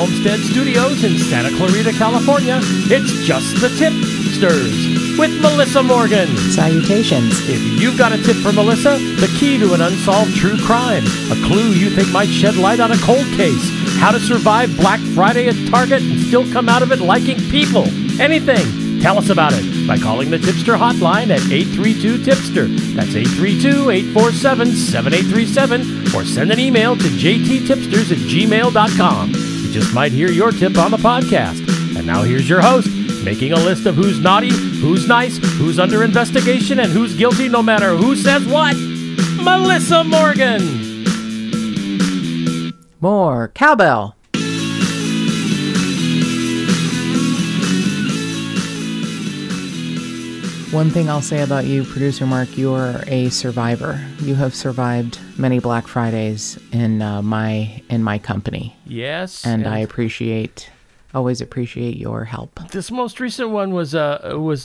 Homestead Studios in Santa Clarita, California, it's just the Tip-Sters with Melissa Morgan. Salutations. If you've got a tip for Melissa, the key to an unsolved true crime, a clue you think might shed light on a cold case, how to survive Black Friday at Target and still come out of it liking people, anything, tell us about it by calling the Tipster hotline at 832-TIPSTER. That's 832-847-7837, or send an email to jttipsters@gmail.com. You just might hear your tip on the podcast. And now here's your host, making a list of who's naughty, who's nice, who's under investigation, and who's guilty no matter who says what, Melissa Morgan. More cowbell. One thing I'll say about you, Producer Mark, you're a survivor. You have survived many Black Fridays in my company. Yes. And I always appreciate your help. This most recent one was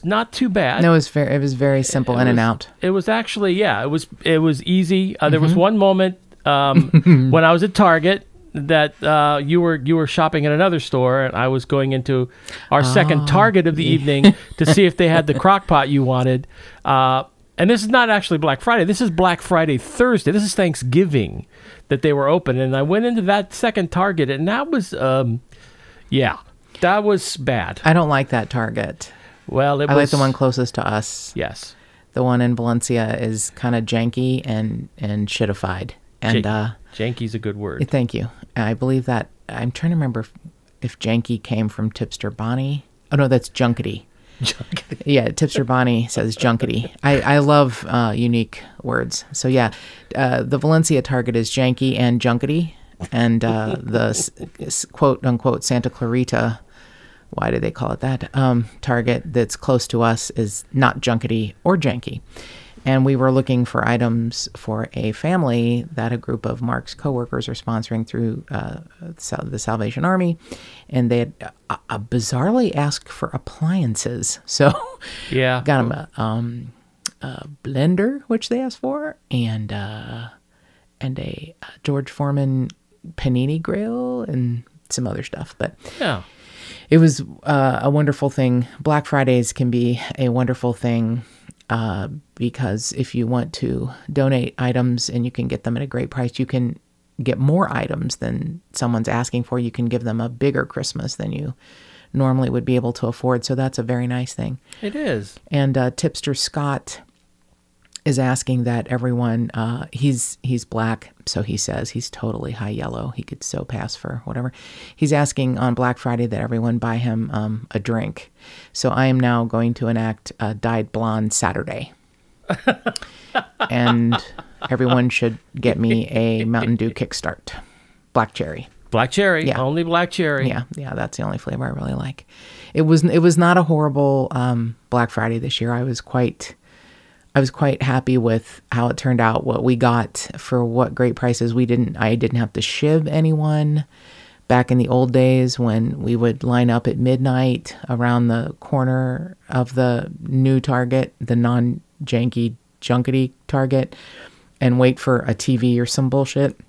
not too bad. No, it was very simple, in and out. It was actually, it was easy. There was one moment when I was at Target that you were shopping at another store, and I was going into our second Target of the evening to see if they had the crock pot you wanted. And this is not actually Black Friday. This is Black Friday Thursday. This is Thanksgiving that they were open. And I went into that second Target, and that was, that was bad. I don't like that Target. Well, I like the one closest to us. Yes. The one in Valencia is kind of janky and shitified. And janky's a good word. Thank you. I believe that. I'm trying to remember if janky came from Tipster Bonnie. Oh no, that's junkety. Junkety. Yeah, Tipster Bonnie says junkety. I love unique words. So yeah, the Valencia Target is janky and junkety, and the quote unquote Santa Clarita, why do they call it that? Target that's close to us is not junkety or janky. And we were looking for items for a family that a group of Mark's coworkers are sponsoring through the Salvation Army. And they had bizarrely asked for appliances. So got them a blender, which they asked for, and a George Foreman panini grill and some other stuff. But yeah, it was a wonderful thing. Black Fridays can be a wonderful thing. Because if you want to donate items and you can get them at a great price, you can get more items than someone's asking for. You can give them a bigger Christmas than you normally would be able to afford. So that's a very nice thing. It is. And Tipster Scott is asking that everyone, he's black, so he says he's totally high yellow. He could so pass for whatever. He's asking on Black Friday that everyone buy him a drink. So I am now going to enact Dyed Blonde Saturday. And everyone should get me a Mountain Dew Kickstart. Black cherry. Black cherry. Yeah. Only black cherry. Yeah, that's the only flavor I really like. It was not a horrible Black Friday this year. I was quite happy with how it turned out, what we got for what great prices. I didn't have to shiv anyone. Back in the old days when we would line up at midnight around the corner of the new Target, the non-janky, junkety Target, and wait for a TV or some bullshit,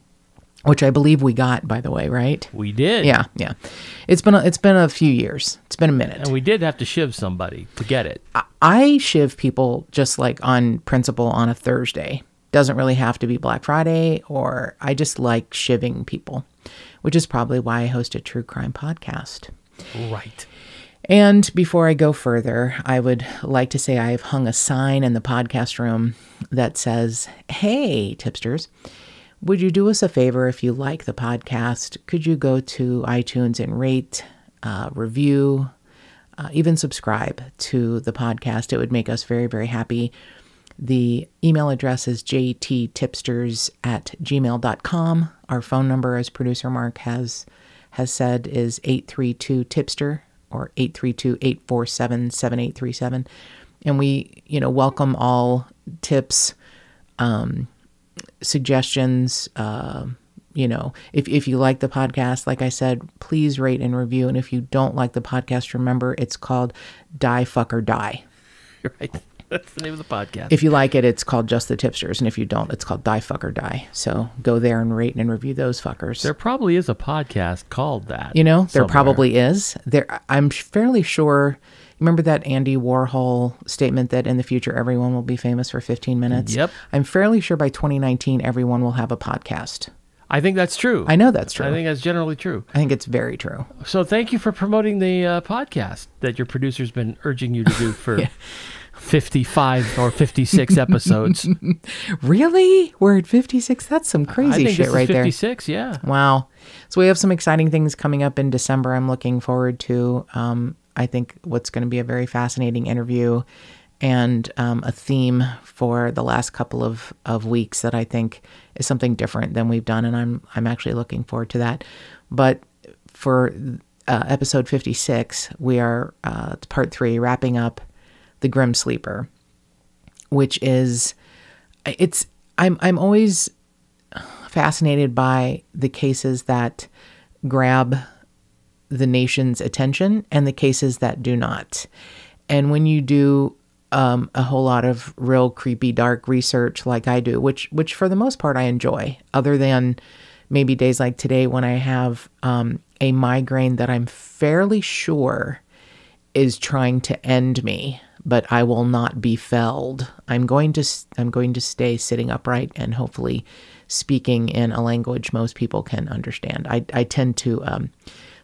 which I believe we got, by the way, right? We did. Yeah. It's been a few years. It's been a minute. And we did have to shiv somebody to get it. I shiv people just like on principle on a Thursday. Doesn't really have to be Black Friday, or I just like shivving people, which is probably why I host a true crime podcast. Right. And before I go further, I would like to say I've hung a sign in the podcast room that says, "Hey, Tipsters, would you do us a favor if you like the podcast? Could you go to iTunes and rate, review, even subscribe to the podcast? It would make us very, very happy." The email address is jttipsters@gmail.com. Our phone number, as Producer Mark has said, is 832-TIPSTER or 832-847-7837. And we, welcome all tips, suggestions. If you like the podcast, like I said, please rate and review. And if you don't like the podcast, remember it's called Die Fucker Die. Right. That's the name of the podcast. If you like it, it's called Just the Tipsters. And if you don't, it's called Die Fuck or Die. So go there and rate and review those fuckers. There probably is a podcast called that. You know, there somewhere. probably is. I'm fairly sure. Remember that Andy Warhol statement that in the future everyone will be famous for 15 minutes? Yep. I'm fairly sure by 2019 everyone will have a podcast. I think that's true. I know that's true. I think that's generally true. I think it's very true. So thank you for promoting the podcast that your producer's been urging you to do for 55 or 56 episodes. Really? We're at 56? That's some crazy shit right there. 56, yeah. Wow. So we have some exciting things coming up in December I'm looking forward to. I think what's going to be a very fascinating interview and a theme for the last couple of weeks that I think is something different than we've done, and I'm actually looking forward to that. But for episode 56, we are part 3, wrapping up the Grim Sleeper, which is I'm always fascinated by the cases that grab the nation's attention and the cases that do not. And when you do a whole lot of real creepy, dark research like I do, which for the most part I enjoy, other than maybe days like today when I have a migraine that I'm fairly sure is trying to end me, but I will not be felled. I'm going to stay sitting upright and hopefully speaking in a language most people can understand. I tend to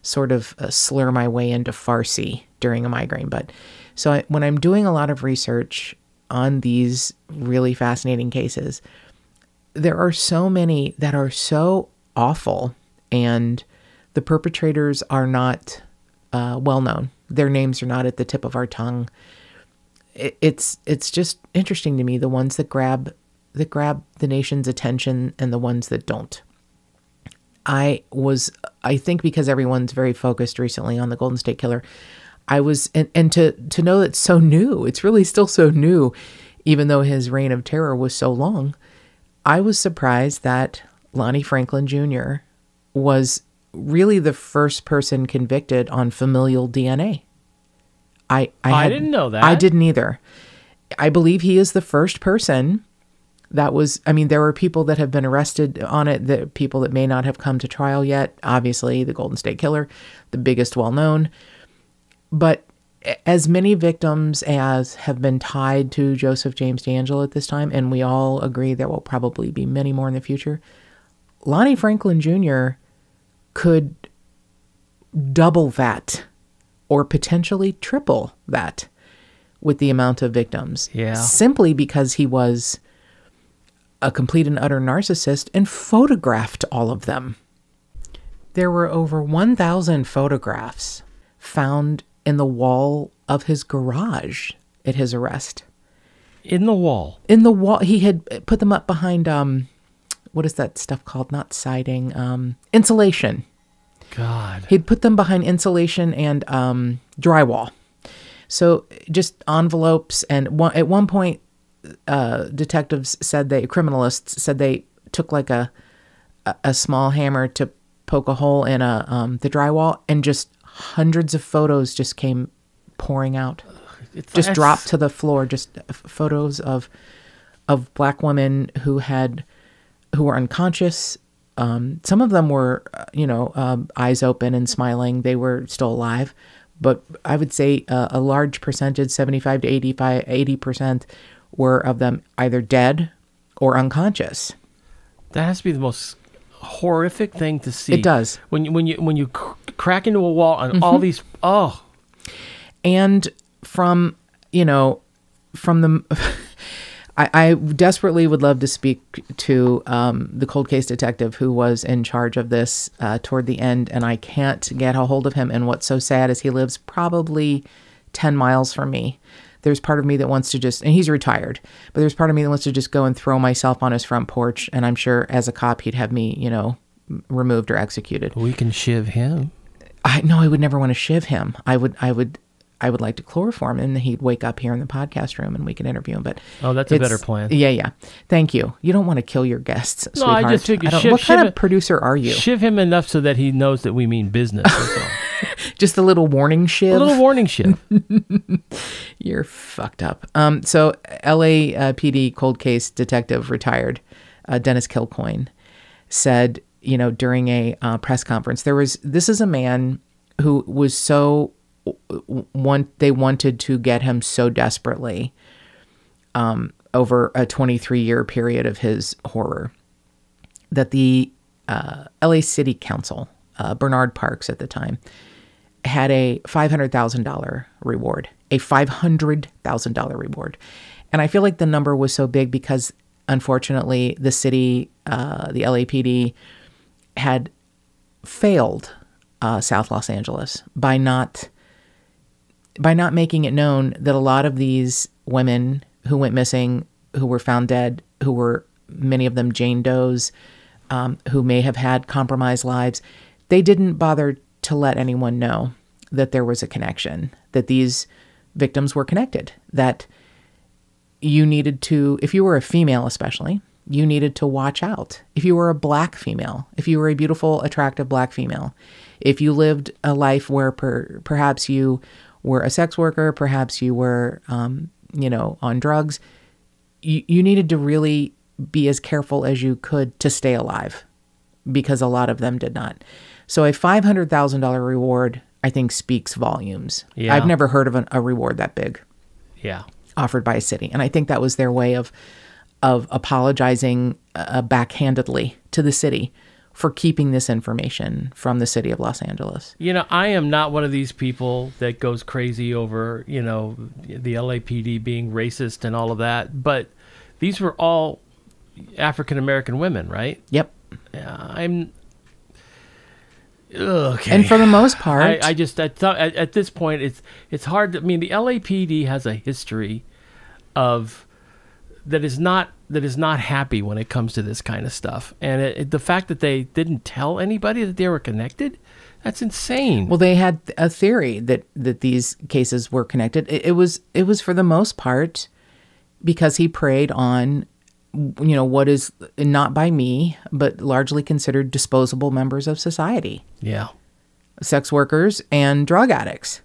sort of slur my way into Farsi during a migraine. But so when I'm doing a lot of research on these really fascinating cases, there are so many that are so awful, and the perpetrators are not well known. Their names are not at the tip of our tongue. It's just interesting to me, the ones that grab the nation's attention and the ones that don't. I think because everyone's very focused recently on the Golden State Killer, and to know it's so new, it's really still so new, even though his reign of terror was so long. I was surprised that Lonnie Franklin Jr. was really the first person convicted on familial DNA. I didn't know that. I didn't either. I believe he is the first person that was, there were people that have been arrested on it, the people that may not have come to trial yet. Obviously, the Golden State Killer, the biggest well-known. But as many victims as have been tied to Joseph James DeAngelo at this time, and we all agree there will probably be many more in the future, Lonnie Franklin Jr. could double that or potentially triple that with the amount of victims. Yeah. Simply because he was a complete and utter narcissist and photographed all of them. There were over 1,000 photographs found in the wall of his garage at his arrest. In the wall? In the wall. He had put them up behind, what is that stuff called? Not siding, insulation. God. He'd put them behind insulation and drywall. So just envelopes. And at one point, criminalists said they took like a small hammer to poke a hole in the drywall, and just hundreds of photos just came pouring out. Dropped to the floor. Just photos of black women who were unconscious. Some of them were, eyes open and smiling. They were still alive. But I would say a large percentage, 75 to 80%, were of them either dead or unconscious. That has to be the most horrific thing to see. It does. When you crack into a wall and all these, And from the... I desperately would love to speak to the cold case detective who was in charge of this toward the end, and I can't get a hold of him. And what's so sad is he lives probably 10 miles from me. There's part of me that wants to and he's retired, but there's part of me that wants to just go and throw myself on his front porch, and I'm sure as a cop he'd have me, removed or executed. We can shiv him. I would never want to shiv him. I would like to chloroform him, and he'd wake up here in the podcast room and we can interview him. But that's a better plan. Yeah. Thank you. You don't want to kill your guests, sweetheart. I just figured what kind of producer are you? Shiv him enough so that he knows that we mean business. That's all. Just a little warning shiv. A little warning shiv. You're fucked up. So LAPD cold case detective retired, Dennis Kilcoyne, said, during a press conference, this is a man who was they wanted to get him so desperately over a 23-year period of his horror that the LA City Council, Bernard Parks at the time, had a $500,000 reward, a $500,000 reward. And I feel like the number was so big because, unfortunately, the city, the LAPD, had failed South Los Angeles by not making it known that a lot of these women who went missing, who were found dead, who were many of them Jane Does, who may have had compromised lives, they didn't bother to let anyone know that there was a connection, that these victims were connected, that you needed to, if you were a female especially, you needed to watch out. If you were a black female, if you were a beautiful, attractive black female, if you lived a life where perhaps you were a sex worker, perhaps you were, on drugs, you needed to really be as careful as you could to stay alive, because a lot of them did not. So a $500,000 reward, I think, speaks volumes. Yeah. I've never heard of a reward that big. Yeah. Offered by a city. And I think that was their way of apologizing backhandedly to the city for keeping this information from the city of Los Angeles. I am not one of these people that goes crazy over, the LAPD being racist and all of that. But these were all African-American women, right? Yep. Okay. And for the most part, I thought at this point it's hard to, the LAPD has a history of that is not happy when it comes to this kind of stuff, and the fact that they didn't tell anybody that they were connected, that's insane. Well, they had a theory that these cases were connected. It was for the most part because he preyed on what is not by me, but largely considered disposable members of society. Yeah. Sex workers and drug addicts.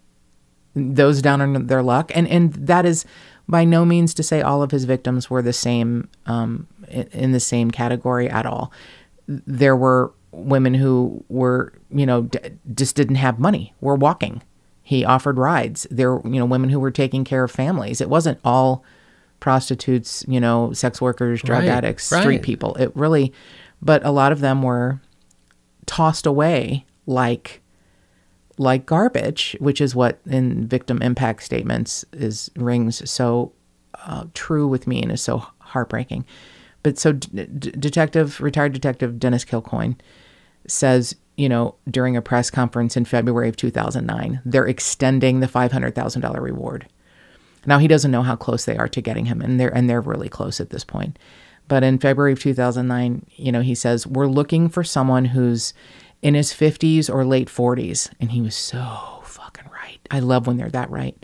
Those down on their luck. And that is by no means to say all of his victims were the same, in the same category at all. There were women who were, just didn't have money, were walking. He offered rides. There were, women who were taking care of families. It wasn't all prostitutes, sex workers, drug addicts, street people. It really, but a lot of them were tossed away like garbage, which is what in victim impact statements rings so true with me and is so heartbreaking. But so retired detective Dennis Kilcoyne says, during a press conference in February of 2009, they're extending the $500,000 reward. Now, he doesn't know how close they are to getting him, and they're really close at this point. But in February of 2009, he says, we're looking for someone who's in his 50s or late 40s. And he was so fucking right. I love when they're that right.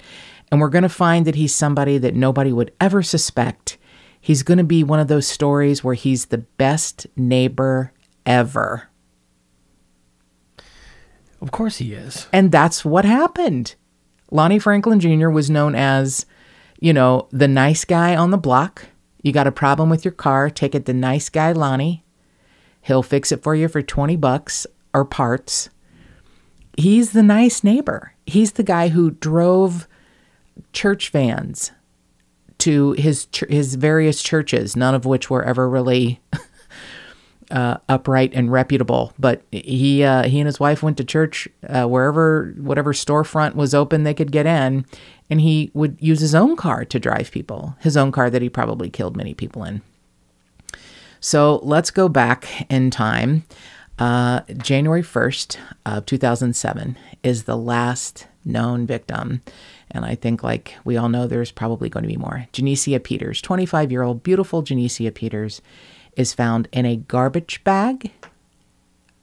And we're going to find that he's somebody that nobody would ever suspect. He's going to be one of those stories where he's the best neighbor ever. Of course he is. And that's what happened. Lonnie Franklin Jr. was known as, the nice guy on the block. You got a problem with your car, take it to nice guy Lonnie. He'll fix it for you for $20 or parts. He's the nice neighbor. He's the guy who drove church vans to his various churches, none of which were ever really upright and reputable. But he and his wife went to church whatever storefront was open they could get in, and he would use his own car to drive people, his own car that he probably killed many people in. So let's go back in time. January 1st of 2007 is the last known victim. And I think, like we all know, there's probably going to be more. Genesia Peters, 25-year-old, beautiful Genesia Peters, is found in a garbage bag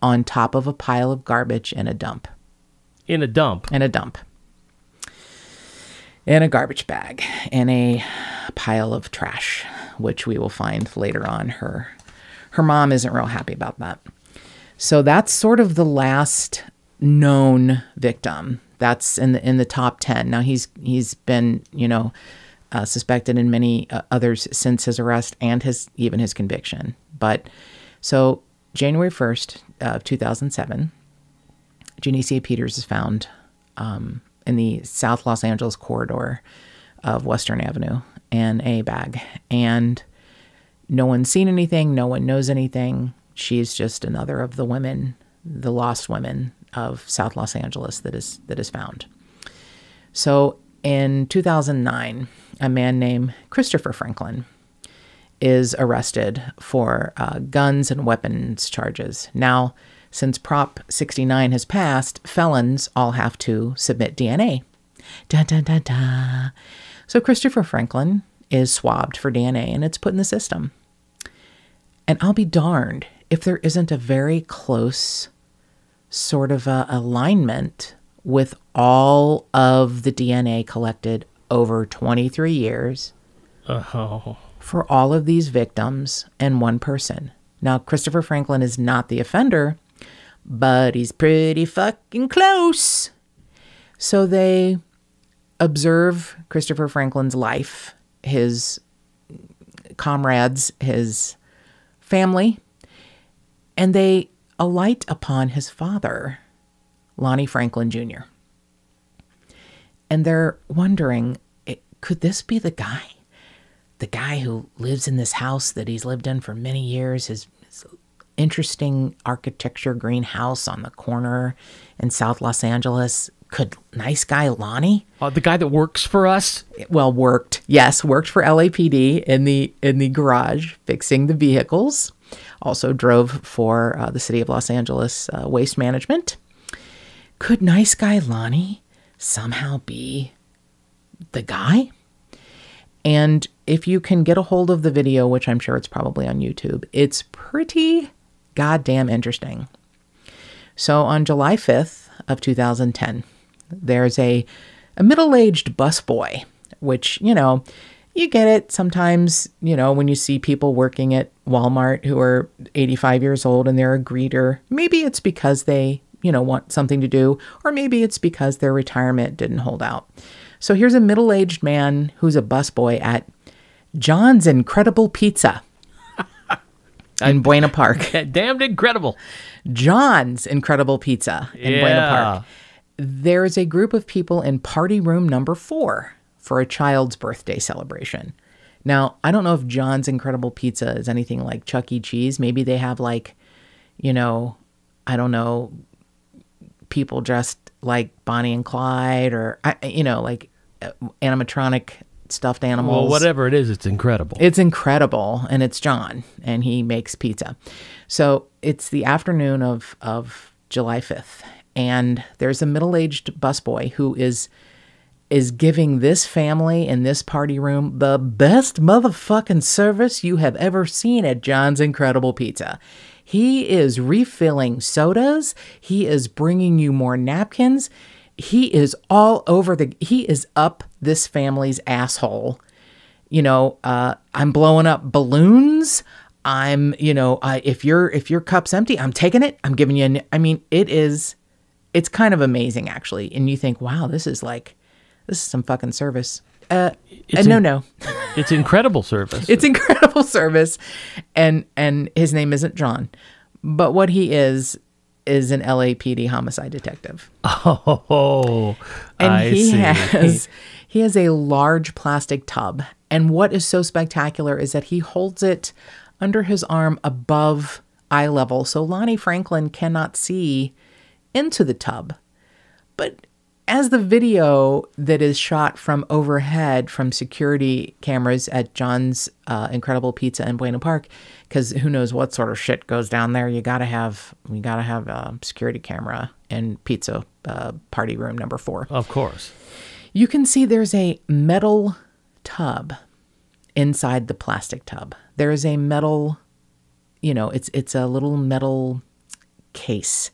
on top of a pile of garbage in a dump. In a dump? In a dump. In a garbage bag. In a pile of trash, which we will find later on. Her mom isn't real happy about that. So that's sort of the last known victim. That's in the top 10. Now he's been, suspected in many others since his arrest and even his conviction. But so January 1st of 2007, Janicia Peters is found in the South Los Angeles corridor of Western Avenue in a bag. And no one's seen anything. No one knows anything. She's just another of the women, the lost women of South Los Angeles that is found. So in 2009, a man named Christopher Franklin is arrested for guns and weapons charges. Now, since Prop 69 has passed, felons all have to submit DNA. Da, da, da, da. So Christopher Franklin is swabbed for DNA, and it's put in the system. And I'll be darned if there isn't a very close sort of alignment with all of the DNA collected over 23 years for all of these victims and one person. Now, Christopher Franklin is not the offender, but he's pretty fucking close. So they observe Christopher Franklin's life, his comrades, his family, and they alight upon his father, Lonnie Franklin Jr. And they're wondering, could this be the guy? The guy who lives in this house that he's lived in for many years, his interesting architecture greenhouse on the corner in South Los Angeles. Could nice guy Lonnie? The guy that works for us? Well, worked for LAPD in the garage fixing the vehicles. Also drove for the city of Los Angeles Waste Management. Could nice guy Lonnie somehow be the guy? And if you can get a hold of the video, which I'm sure it's probably on YouTube, it's pretty goddamn interesting. So on July 5th of 2010, there's a middle-aged busboy, which, you get it sometimes, when you see people working at Walmart who are 85 years old and they're a greeter. Maybe it's because they, want something to do, or maybe it's because their retirement didn't hold out. So here's a middle-aged man who's a busboy at John's Incredible Pizza in Buena Park. Damned incredible. John's Incredible Pizza in Buena Park. There's a group of people in party room number 4 for a child's birthday celebration. Now, I don't know if John's Incredible Pizza is anything like Chuck E. Cheese. Maybe they have I don't know, people dressed like Bonnie and Clyde or, animatronic stuffed animals. Well, whatever it is, it's incredible. It's incredible, and it's John, and he makes pizza. So it's the afternoon of July 5th, and there's a middle-aged busboy who is giving this family in this party room the best motherfucking service you have ever seen at John's Incredible Pizza. He is refilling sodas. He is bringing you more napkins. He is he is up this family's asshole. I'm blowing up balloons. I'm, if your cup's empty, I'm taking it. I'm giving you, it's kind of amazing actually. And you think, wow, this is some fucking service. No. It's incredible service. It's incredible service. And his name isn't John, but what he is an LAPD homicide detective. Oh, and I see. He has a large plastic tub. And what is so spectacular is that he holds it under his arm above eye level. So Lonnie Franklin cannot see into the tub. But as the video that is shot from overhead from security cameras at John's Incredible Pizza in Buena Park, because who knows what sort of shit goes down there. You gotta have a security camera in pizza party room number 4. Of course. You can see there's a metal tub inside the plastic tub. There is a metal, it's a little metal case.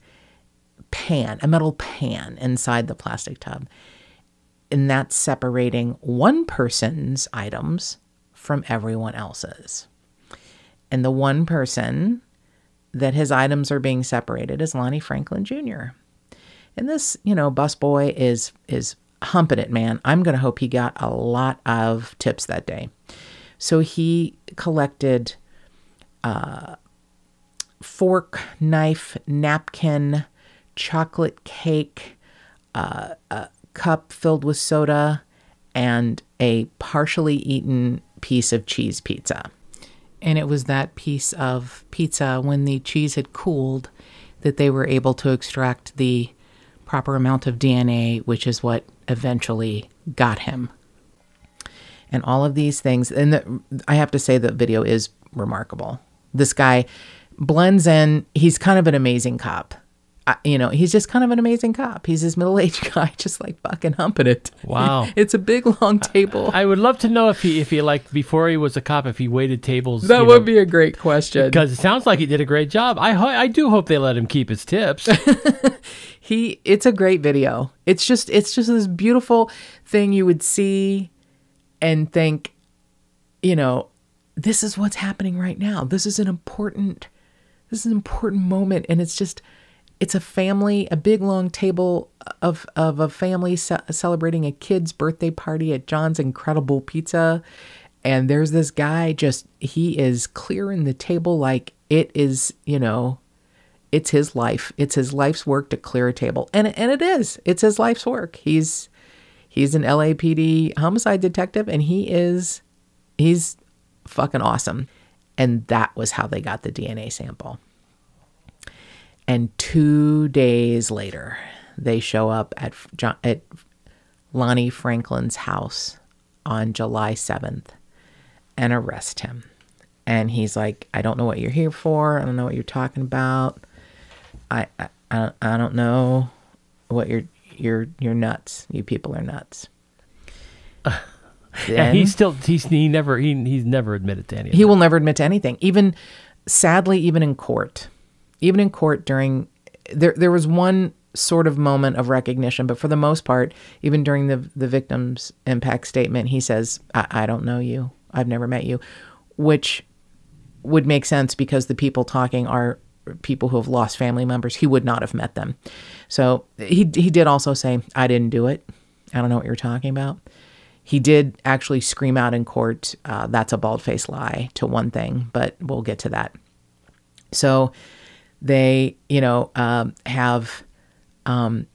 A metal pan inside the plastic tub, and that's separating one person's items from everyone else's. And the one person that his items are being separated is Lonnie Franklin Jr. And this, busboy is humping it, man. I'm going to hope he got a lot of tips that day. So he collected fork, knife, napkin, chocolate cake, a cup filled with soda, and a partially eaten piece of cheese pizza. And it was that piece of pizza, when the cheese had cooled, that they were able to extract the proper amount of DNA, which is what eventually got him. And all of these things, and I have to say the video is remarkable. This guy blends in. He's kind of an amazing cop. He's just kind of an amazing cop. He's this middle-aged guy just like fucking humping it. Wow. It's a big, long table. I would love to know if he like, before he was a cop, if he waited tables. That would be a great question. Because it sounds like he did a great job. I do hope they let him keep his tips. It's a great video. It's just this beautiful thing you would see and think, this is what's happening right now. This is an important moment. And it's a family, a big long table of a family celebrating a kid's birthday party at John's Incredible Pizza. And there's this guy he is clearing the table like it is, it's his life. It's his life's work to clear a table. And it is. It's his life's work. He's an LAPD homicide detective, and he's fucking awesome. And that was how they got the DNA sample. And 2 days later, they show up at Lonnie Franklin's house on July 7th and arrest him. And he's like, I don't know what you're here for. I don't know what you're talking about. I don't know what you're nuts. You people are nuts. And he's never admitted to anything. He will never admit to anything. Even sadly, even in court during there was one sort of moment of recognition, but for the most part, even during the victim's impact statement, he says, I don't know you. I've never met you, which would make sense because the people talking are people who have lost family members. He would not have met them. So he did also say, I didn't do it. I don't know what you're talking about. He did actually scream out in court, that's a bald-faced lie to one thing, but we'll get to that. So they, have, the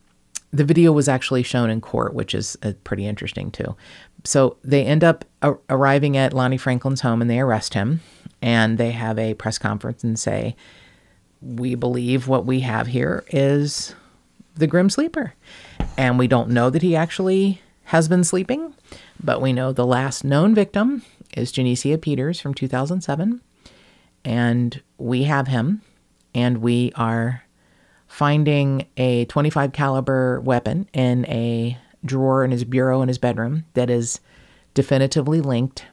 video was actually shown in court, which is pretty interesting too. So they end up arriving at Lonnie Franklin's home and they arrest him, and they have a press conference and say, we believe what we have here is the Grim Sleeper. And we don't know that he actually has been sleeping, but we know the last known victim is Janicia Peters from 2007. And we have him, and we are finding a .25 caliber weapon in a drawer in his bureau in his bedroom that is definitively linked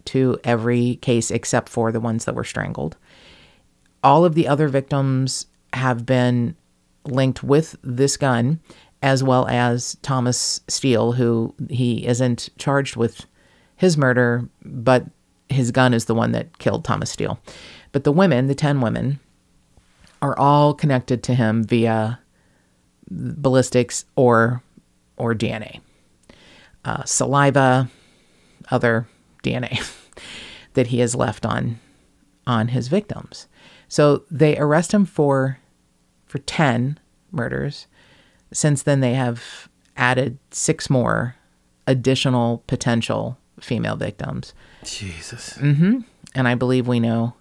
to every case except for the ones that were strangled. All of the other victims have been linked with this gun, as well as Thomas Steele, who he isn't charged with his murder, but his gun is the one that killed Thomas Steele. But the women, the 10 women, are all connected to him via ballistics or DNA. Saliva, other DNA that he has left on his victims. So they arrest him for 10 murders. Since then, they have added 6 more additional potential female victims. Jesus. Mm-hmm. And I believe we know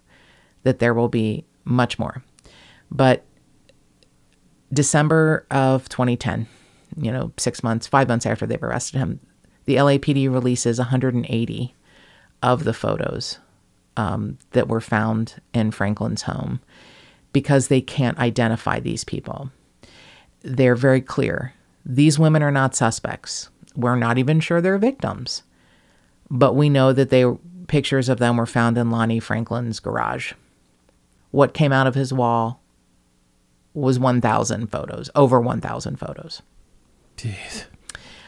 that there will be much more. But December of 2010, 5 months after they've arrested him, the LAPD releases 180 of the photos that were found in Franklin's home because they can't identify these people. They're very clear. These women are not suspects. We're not even sure they're victims. But we know that pictures of them were found in Lonnie Franklin's garage. What came out of his wall was 1,000 photos, over 1,000 photos. Jeez.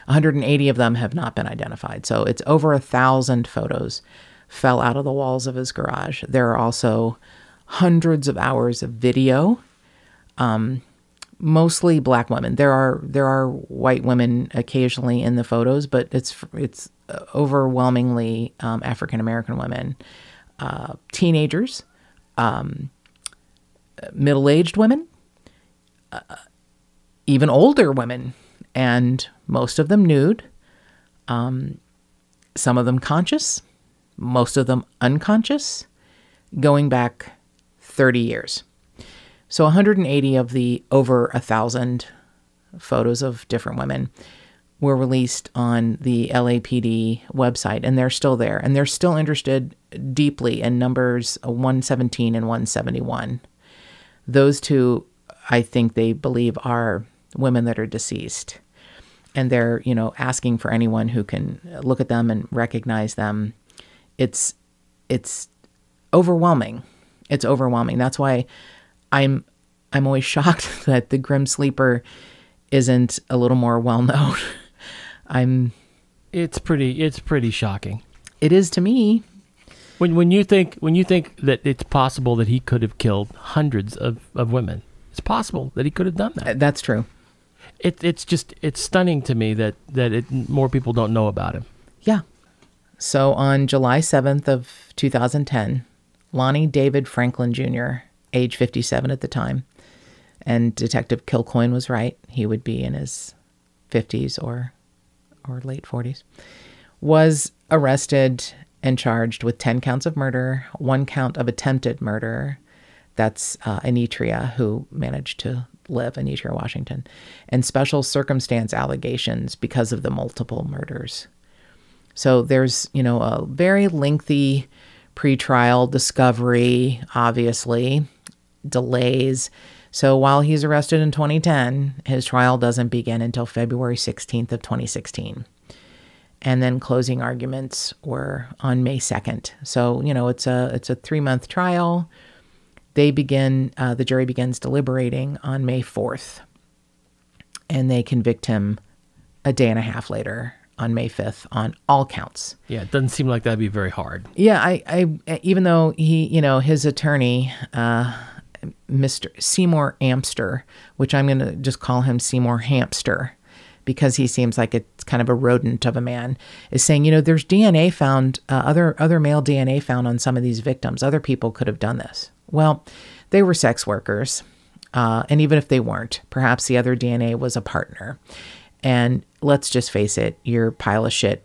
180 of them have not been identified. So it's over 1,000 photos fell out of the walls of his garage. There are also hundreds of hours of video, mostly black women. There are white women occasionally in the photos, but it's overwhelmingly African American women, teenagers, middle-aged women, even older women, and most of them nude. Some of them conscious, most of them unconscious, going back 30 years. So 180 of the over 1,000 photos of different women were released on the LAPD website, and they're still there. And they're still interested deeply in numbers 117 and 171. Those two, I think they believe, are women that are deceased. And they're, asking for anyone who can look at them and recognize them. It's overwhelming. It's overwhelming. That's why I'm always shocked that the Grim Sleeper isn't a little more well known. It's pretty shocking. It is to me. When you think that it's possible that he could have killed hundreds of women, it's possible that he could have done that. That's true. It's stunning to me that more people don't know about him. Yeah. So on July 7th of 2010, Lonnie David Franklin Jr., age 57 at the time, and Detective Kilcoyne was right, he would be in his 50s or late 40s, was arrested and charged with 10 counts of murder, 1 count of attempted murder. That's Anitria, who managed to live, Anitria Washington, and special circumstance allegations because of the multiple murders. So there's, a very lengthy pretrial discovery, obviously, delays. So while he's arrested in 2010, his trial doesn't begin until February 16th of 2016. And then closing arguments were on May 2nd. So, it's a 3-month trial. The jury begins deliberating on May 4th. And they convict him a day and a half later on May 5th on all counts. Yeah, it doesn't seem like that'd be very hard. Yeah, I even though he, his attorney, Mr. Seymour Amster, which I'm going to just call him Seymour Hamster, because he seems like it's kind of a rodent of a man, is saying, there's DNA found, other male DNA found on some of these victims. Other people could have done this. Well, they were sex workers. And even if they weren't, perhaps the other DNA was a partner. And let's just face it, your pile of shit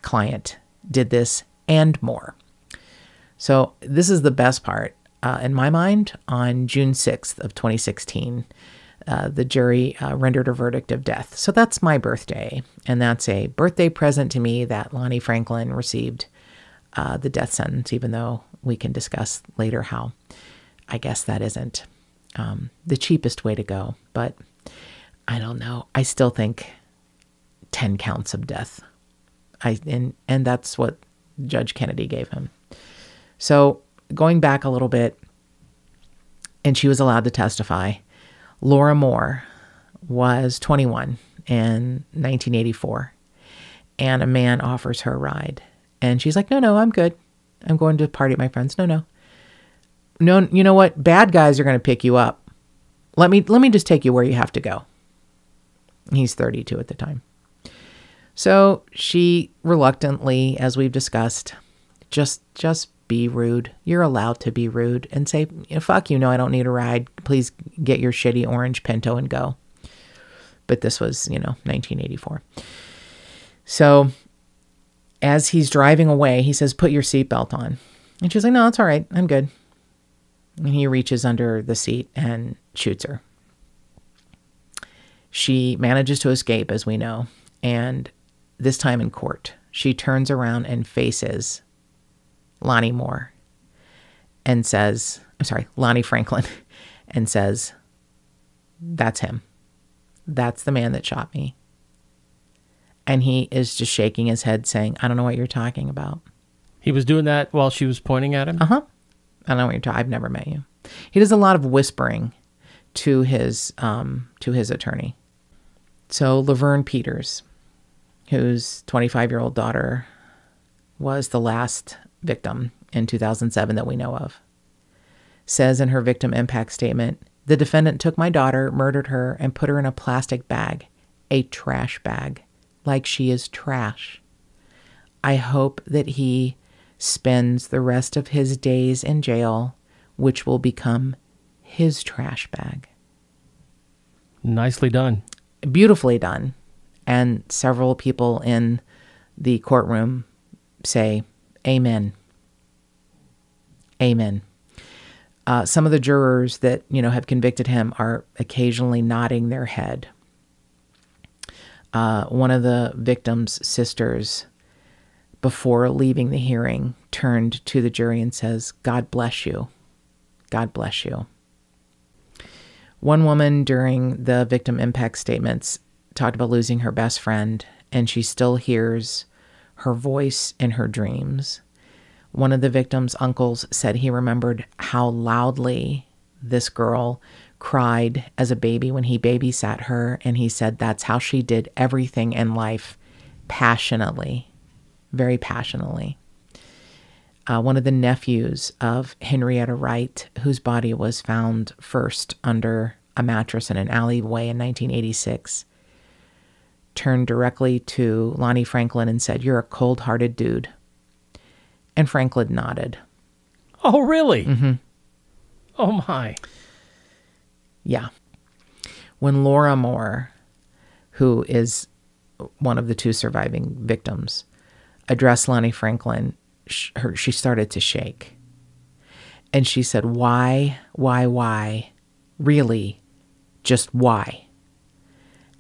client did this and more. So this is the best part. In my mind, on June 6th of 2016, the jury rendered a verdict of death. So that's my birthday. And that's a birthday present to me that Lonnie Franklin received the death sentence, even though we can discuss later how I guess that isn't the cheapest way to go. But I don't know. I still think 10 counts of death. And that's what Judge Kennedy gave him. So going back a little bit, and she was allowed to testify, Laura Moore was 21 in 1984, and a man offers her a ride. And she's like, no, I'm good. I'm going to party with my friends. No, you know what? Bad guys are going to pick you up. Let me just take you where you have to go. He's 32 at the time. So she reluctantly, as we've discussed, just be rude. You're allowed to be rude and say, fuck you, no, I don't need a ride. Please get your shitty orange Pinto and go. But this was, 1984. So as he's driving away, he says, put your seatbelt on. And she's like, no, it's all right. I'm good. And he reaches under the seat and shoots her. She manages to escape, as we know. And this time in court, she turns around and faces Lonnie Moore and says, Lonnie Franklin, and says, that's him. That's the man that shot me. And he is just shaking his head saying, I don't know what you're talking about. He was doing that while she was pointing at him? Uh-huh. I don't know what you're talking. I've never met you. He does a lot of whispering to his attorney. So Laverne Peters, whose 25-year-old daughter was the last victim in 2007 that we know of, says in her victim impact statement, The defendant took my daughter, murdered her, and put her in a plastic bag, a trash bag, like she is trash. I hope that he spends the rest of his days in jail, which will become his trash bag. Nicely done. Beautifully done. And several people in the courtroom say, amen. Amen. Some of the jurors that, have convicted him are occasionally nodding their head. One of the victim's sisters, before leaving the hearing, turned to the jury and says, God bless you. God bless you. One woman during the victim impact statements talked about losing her best friend, and she still hears her voice in her dreams. One of the victim's uncles said he remembered how loudly this girl cried as a baby when he babysat her, and he said that's how she did everything in life, passionately, very passionately. One of the nephews of Henrietta Wright, whose body was found first under a mattress in an alleyway in 1986, turned directly to Lonnie Franklin and said, "You're a cold-hearted dude." And Franklin nodded. Oh, really? Mm-hmm. Oh, my. Yeah. When Laura Moore, who is one of the two surviving victims, addressed Lonnie Franklin, she started to shake. And she said, why? Really? Just why?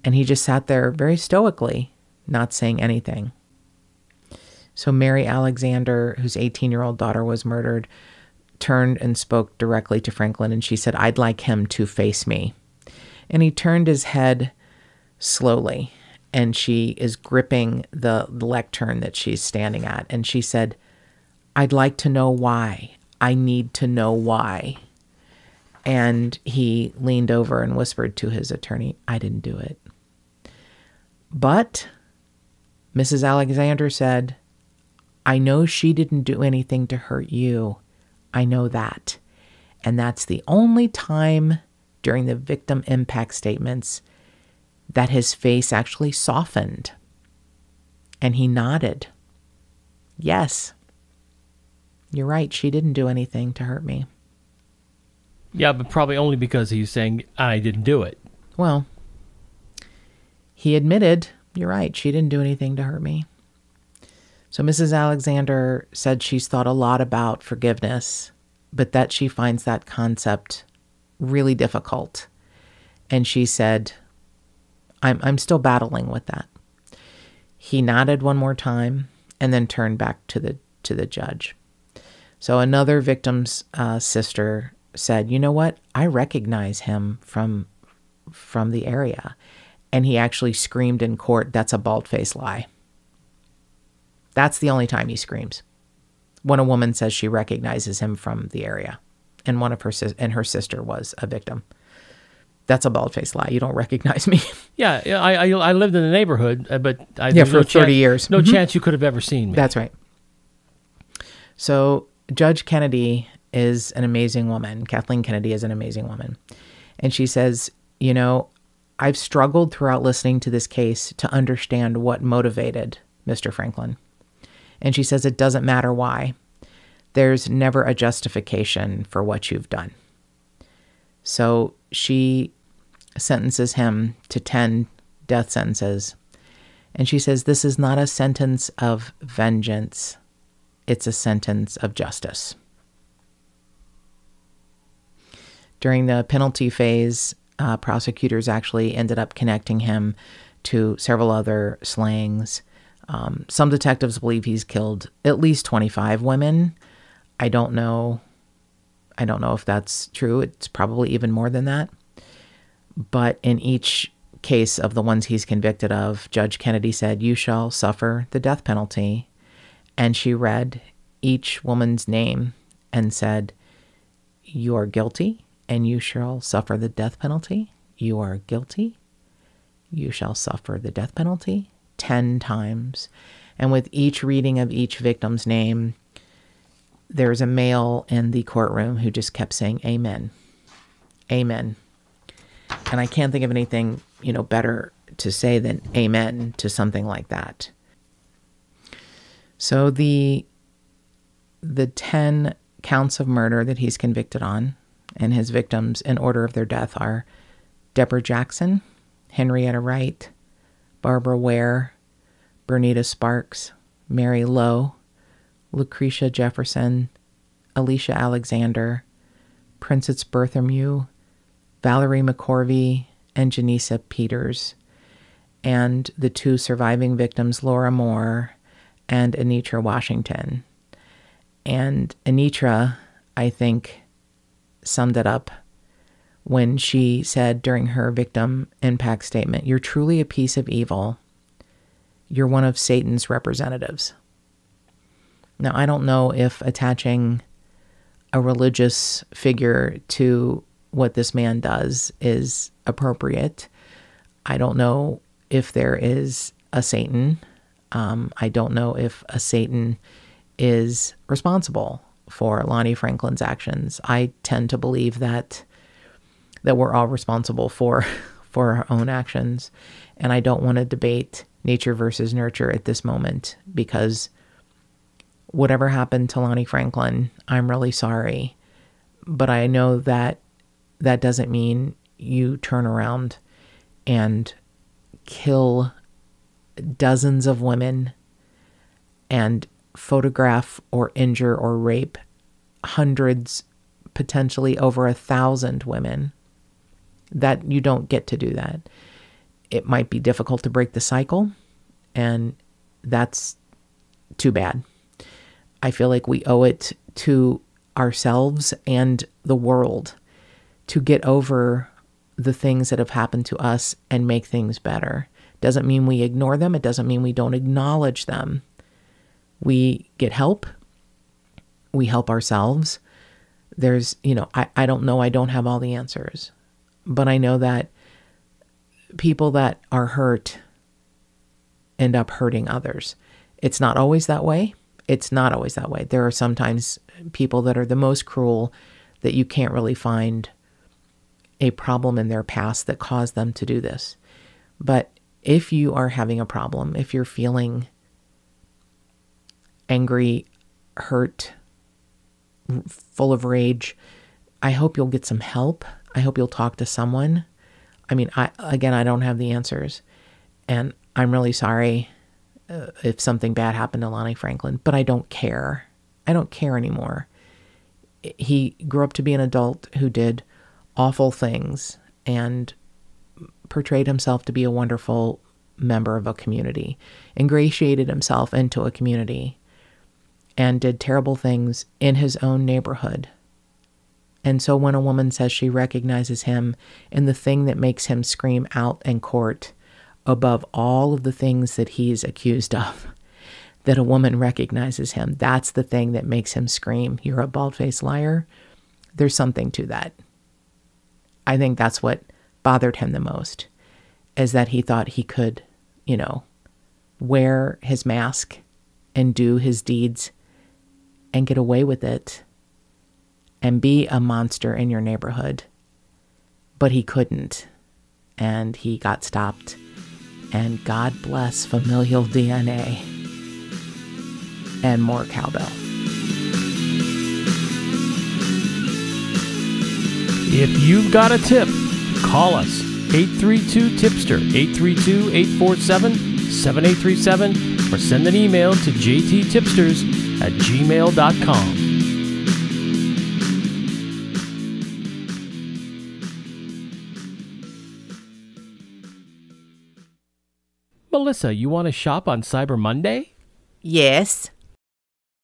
And he just sat there very stoically, not saying anything. So Mary Alexander, whose 18-year-old daughter was murdered, turned and spoke directly to Franklin, and she said, I'd like him to face me. And he turned his head slowly, and she is gripping the lectern that she's standing at, and she said, I'd like to know why. I need to know why. And he leaned over and whispered to his attorney, I didn't do it. But Mrs. Alexander said, I know she didn't do anything to hurt you. I know that. And that's the only time during the victim impact statements that his face actually softened. And he nodded. Yes. You're right. She didn't do anything to hurt me. Yeah, but probably only because he's saying, I didn't do it. Well, he admitted, you're right, she didn't do anything to hurt me. So Mrs. Alexander said she's thought a lot about forgiveness, but that she finds that concept really difficult. And she said, I'm still battling with that. He nodded one more time and then turned back to the judge. So another victim's sister said, you know what? I recognize him from the area. And he actually screamed in court, that's a bald-faced lie. That's the only time he screams. When a woman says she recognizes him from the area. And her sister was a victim. That's a bald-faced lie. You don't recognize me. Yeah, I lived in the neighborhood, but for 30 years. No chance you could have ever seen me. That's right. So Judge Kennedy is an amazing woman. Kathleen Kennedy is an amazing woman. And she says, I've struggled throughout listening to this case to understand what motivated Mr. Franklin. And she says it doesn't matter why. There's never a justification for what you've done. So she sentences him to 10 death sentences. And she says this is not a sentence of vengeance. It's a sentence of justice. During the penalty phase, prosecutors actually ended up connecting him to several other slayings. Some detectives believe he's killed at least 25 women. I don't know if that's true. It's probably even more than that. But in each case of the ones he's convicted of, Judge Kennedy said, you shall suffer the death penalty. And she read each woman's name and said, you are guilty and you shall suffer the death penalty. You are guilty. You shall suffer the death penalty 10 times. And with each reading of each victim's name, there's a male in the courtroom who just kept saying, amen, Amen. And I can't think of anything, better to say than amen to something like that. So the 10 counts of murder that he's convicted on, and his victims in order of their death are Deborah Jackson, Henrietta Wright, Barbara Ware, Bernita Sparks, Mary Lowe, Lucretia Jefferson, Alicia Alexander, Princess Berthamew, Valerie McCorvey, and Janissa Peters, and the 2 surviving victims, Laura Moore and Anitra Washington. And Anitra, I think, summed it up when she said during her victim impact statement, "You're truly a piece of evil. You're one of Satan's representatives." Now, I don't know if attaching a religious figure to what this man does is appropriate. I don't know if there is a Satan. I don't know if a Satan is responsible for Lonnie Franklin's actions. I tend to believe that we're all responsible for our own actions. And I don't want to debate nature versus nurture at this moment, because whatever happened to Lonnie Franklin, I'm really sorry. But I know that doesn't mean you turn around and kill dozens of women and photograph or injure or rape hundreds, potentially over 1,000 women. That you don't get to do that. It might be difficult to break the cycle, and that's too bad. I feel like we owe it to ourselves and the world to get over the things that have happened to us and make things better. Doesn't mean we ignore them. It doesn't mean we don't acknowledge them. We get help. We help ourselves. There's, I don't know. I don't have all the answers. But I know that people that are hurt end up hurting others. It's not always that way. It's not always that way. There are sometimes people that are the most cruel that you can't really find a problem in their past that caused them to do this. But if you are having a problem, if you're feeling angry, hurt, full of rage, I hope you'll get some help. I hope you'll talk to someone. I mean, I don't have the answers. And I'm really sorry if something bad happened to Lonnie Franklin, but I don't care. I don't care anymore. He grew up to be an adult who did awful things and portrayed himself to be a wonderful member of a community, ingratiated himself into a community, and did terrible things in his own neighborhood. And so when a woman says she recognizes him in the thing that makes him scream out in court above all of the things that he's accused of, that a woman recognizes him, that's the thing that makes him scream, "You're a bald-faced liar," there's something to that. I think that's what bothered him the most, is that he thought he could, wear his mask and do his deeds and get away with it and be a monster in your neighborhood. But he couldn't, and he got stopped. And God bless familial DNA and more cowbell. If you've got a tip, call us. 832-TIPSTER, 832-847-7837, or send an email to jttipsters@gmail.com. Melissa, you want to shop on Cyber Monday? Yes.